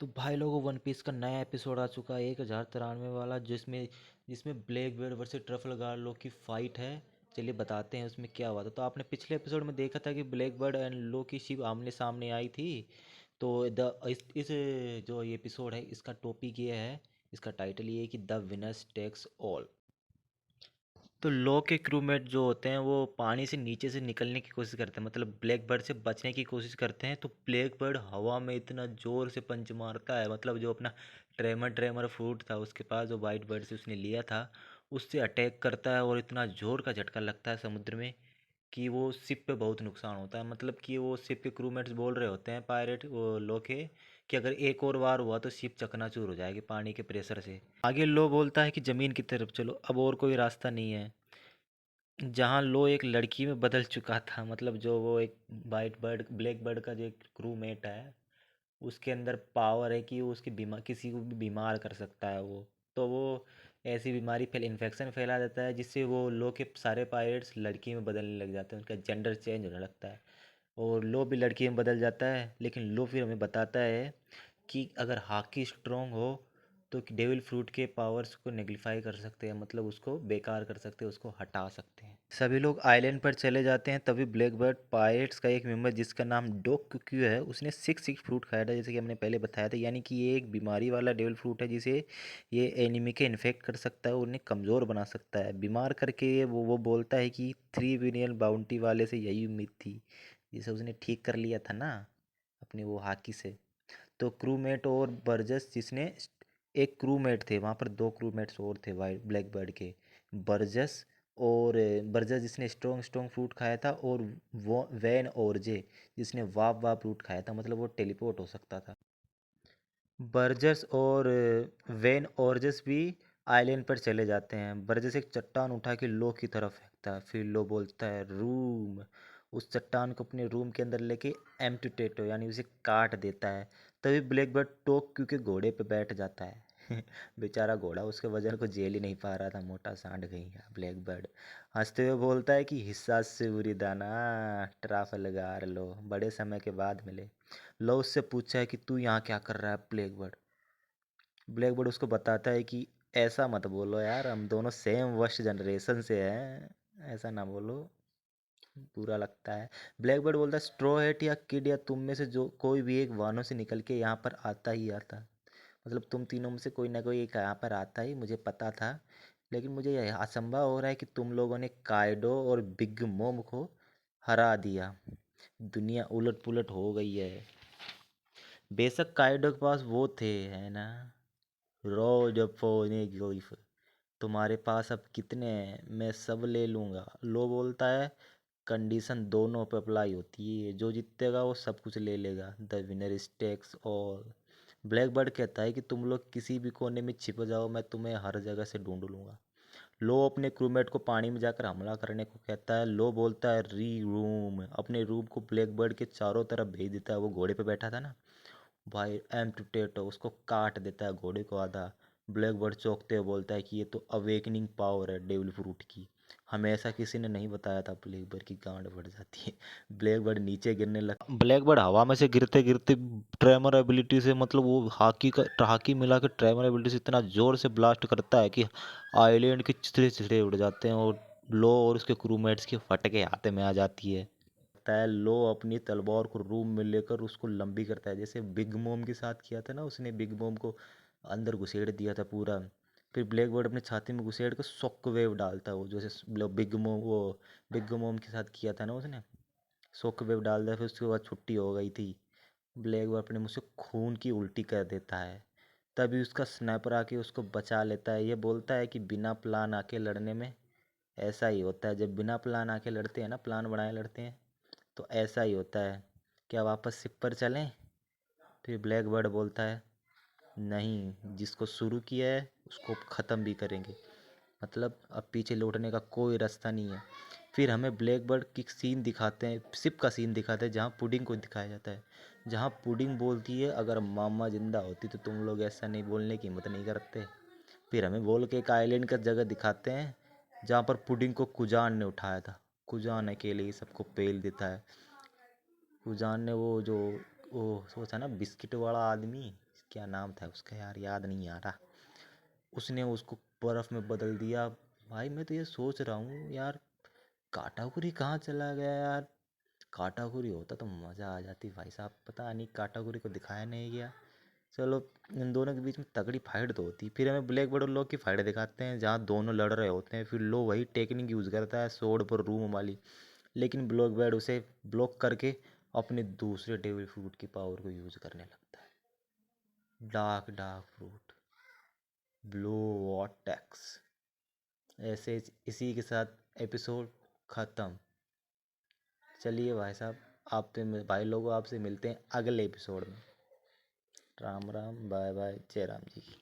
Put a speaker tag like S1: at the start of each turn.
S1: तो भाई लोगों, वन पीस का नया एपिसोड आ चुका है 1093 वाला, जिसमें जिसमें ब्लैक बेल्ट वर्सेस ट्रफलगार लोग की फाइट है। चलिए बताते हैं उसमें क्या हुआ था। तो आपने पिछले एपिसोड में देखा था कि ब्लैक बर्ड एंड लो की शिप आमने सामने आई थी। तो इस जो ये एपिसोड है, इसका टॉपिक ये है, इसका टाइटल ये है कि द विनर्स टेक्स ऑल। तो लो के क्रूमेट जो होते हैं वो पानी से नीचे से निकलने की कोशिश करते हैं, मतलब ब्लैक बर्ड से बचने की कोशिश करते हैं। तो ब्लैक बर्ड हवा में इतना ज़ोर से पंच मारता है, मतलब जो अपना ट्रेमर ट्रेमर फ्रूट था उसके पास, जो वाइट बर्ड से उसने लिया था, उससे अटैक करता है। और इतना ज़ोर का झटका लगता है समुद्र में कि वो शिप पे बहुत नुकसान होता है। मतलब कि वो शिप के क्रूमेट्स बोल रहे होते हैं, पायरेट वो लो के, कि अगर एक और बार हुआ तो शिप चकनाचूर हो जाएगी पानी के प्रेशर से। आगे लो बोलता है कि ज़मीन की तरफ चलो, अब और कोई रास्ता नहीं है। जहाँ लो एक लड़की में बदल चुका था, मतलब जो वो एक वाइट बर्ड ब्लैक बर्ड का जो एक क्रू मेट है, उसके अंदर पावर है कि वो उसकी बीमार किसी को भी बीमार कर सकता है वो। तो वो ऐसी बीमारी इन्फेक्शन फैला देता है, जिससे वो लो के सारे पायरेट्स लड़की में बदलने लग जाते हैं, उनका जेंडर चेंज होने लगता है। और लो भी लड़की में बदल जाता है। लेकिन लो फिर हमें बताता है कि अगर हाकी स्ट्रोंग हो तो डेविल फ्रूट के पावर्स को नेग्लिफाई कर सकते हैं, मतलब उसको बेकार कर सकते हैं, उसको हटा सकते हैं। सभी लोग आइलैंड पर चले जाते हैं। तभी ब्लैक बर्ड पायरेट्स का एक मेंबर, जिसका नाम डॉग क्यू है, उसने सिक्स सिक्स फ्रूट खाया था, जैसे कि हमने पहले बताया था। यानी कि ये एक बीमारी वाला डेविल फ्रूट है, जिसे ये एनिमी के इन्फेक्ट कर सकता है और उन्हें कमज़ोर बना सकता है, बीमार करके। वो बोलता है कि 3 बिलियन बाउंटी वाले से यही उम्मीद थी, जिसे उसने ठीक कर लिया था ना अपने वो हाकी से। तो क्रूमेट और बर्जस, जिसने एक क्रूमेट थे वहाँ पर, दो क्रूमेट्स और थे वाइट ब्लैक बर्ड के, बर्जस और बर्जस जिसने स्ट्रॉन्ग स्ट्रॉन्ग फ्रूट खाया था, और वो वैन ओरजे जिसने वाप वाप फ्रूट खाया था, मतलब वो टेलीपोर्ट हो सकता था। बर्जस और वेन ओरजस भी आइलैंड पर चले जाते हैं। बर्जस एक चट्टान उठा के लो की तरफ फेंकता है, फिर लो बोलता है रूम। उस चट्टान को अपने रूम के अंदर लेके एम्पुटेटो यानी उसे काट देता है। तभी ब्लैक बर्ड टोक क्योंकि घोड़े पे बैठ जाता है। बेचारा घोड़ा उसके वजन को झेल ही नहीं पा रहा था, मोटा सांड गई है। ब्लैक बर्ड हंसते हुए बोलता है कि हिस्सा से बुरी दाना, ट्राफलगार लो, बड़े समय के बाद मिले। लो उससे पूछा है कि तू यहाँ क्या कर रहा है ब्लैक बर्ड। ब्लैक बर्ड उसको बताता है कि ऐसा मत बोलो यार, हम दोनों सेम वर्स्ट जनरेशन से हैं, ऐसा ना बोलो, बुरा लगता है। ब्लैक बर्ड बोलता है स्ट्रॉ हैट या किड या तुम में से जो कोई भी एक वानों से निकल के यहाँ पर आता ही आता, मतलब तुम तीनों में से कोई ना कोई एक यहाँ पर आता ही, मुझे पता था। लेकिन मुझे यह असंभव हो रहा है कि तुम लोगों ने काइडो और बिग मोम को हरा दिया। दुनिया उलट पुलट हो गई है। बेशक काइडो के पास वो थे, है ना, रोजफोनेगिल्फ। तुम्हारे पास अब कितने हैं? मैं सब ले लूँगा, लो बोलता है। कंडीशन दोनों पे अप्लाई होती है, जो जीतेगा वो सब कुछ ले लेगा। The winner takes all. Black bird कहता है कि तुम लोग किसी भी कोने में छिप जाओ, मैं तुम्हें हर जगह से ढूंढ लूँगा। लो अपने क्रूमेट को पानी में जाकर हमला करने को कहता है। लो बोलता है री रूम, अपने रूम को ब्लैक बर्ड के चारों तरफ भेज देता है। वो घोड़े पे बैठा था ना भाई, एम टू टेटो उसको काट देता है, घोड़े को आधा। ब्लैक बर्ड चौंकते हुए बोलता है कि ये तो अवेकनिंग पावर है डेविल फ्रूट की, हमें ऐसा किसी ने नहीं बताया था। ब्लैक बर्ड की गांड फट जाती है। ब्लैक बर्ड नीचे गिरने लगा। ब्लैक बर्ड हवा में से गिरते गिरते ट्रेमर एबिलिटी से, मतलब वो हाकी मिला के ट्रेमर एबिलिटी से इतना जोर से ब्लास्ट करता है कि आइलैंड के चिथड़े चिथड़े उड़ जाते हैं, और लो और उसके क्रूमेट्स के फटके हाथे में आ जाती है। है लो अपनी तलवार को रूम में लेकर उसको लंबी करता है, जैसे बिग मोम के साथ किया था ना उसने, बिग मोम को अंदर घुसेड़ दिया था पूरा। फिर ब्लैक बर्ड अपने छाती में घुसेड़ कर शॉक वेव डालता है, वो जैसे बिग मोम के साथ किया था ना उसने, शॉक वेव डाल दिया। फिर उसके बाद छुट्टी हो गई थी। ब्लैक बर्ड अपने मुँह से खून की उल्टी कर देता है। तभी उसका स्नाइपर आके उसको बचा लेता है। ये बोलता है कि बिना प्लान आके लड़ने में ऐसा ही होता है, जब बिना प्लान आके लड़ते हैं ना, प्लान बनाए लड़ते हैं, तो ऐसा ही होता है। क्या वापस शिप पर चलें? फिर ब्लैक बर्ड बोलता है नहीं, जिसको शुरू किया है उसको ख़त्म भी करेंगे, मतलब अब पीछे लौटने का कोई रास्ता नहीं है। फिर हमें ब्लैक बर्ड की सीन दिखाते हैं, शिप का सीन दिखाते हैं, जहाँ पुडिंग को दिखाया जाता है। जहाँ पुडिंग बोलती है अगर मामा जिंदा होती तो तुम लोग ऐसा नहीं बोलने की हिम्मत नहीं करते। फिर हमें बोल के एक आइलैंड का जगह दिखाते हैं, जहाँ पर पुडिंग को कुजान ने उठाया था। कुजान अकेले ही सबको पेल देता है। कुजान ने वो जो वो था ना बिस्किट वाला आदमी, क्या नाम था उसका यार, याद नहीं आ रहा। उसने उसको बर्फ़ में बदल दिया। भाई मैं तो ये सोच रहा हूँ यार, काटाकुरी कहाँ चला गया यार। काटाकुरी होता तो मज़ा आ जाती भाई साहब, पता नहीं काटाकुरी को दिखाया नहीं गया। चलो, इन दोनों के बीच में तगड़ी फाइट तो होती, फिर हमें ब्लैक बर्ड और लो की फाइट दिखाते हैं जहाँ दोनों लड़ रहे होते हैं, फिर लो वही टेक्निक यूज़ करता है सोड पर रूम वाली, लेकिन ब्लैक बर्ड उसे ब्लॉक करके अपने दूसरे डेविल फ्रूट की पावर को यूज़ करने लगता है, dark dark fruit, blow vortex. ऐसे इसी के साथ एपिसोड ख़त्म। चलिए भाई साहब, आपसे भाई लोगों आपसे मिलते हैं अगले एपिसोड में। राम राम, बाय बाय, जय राम जी।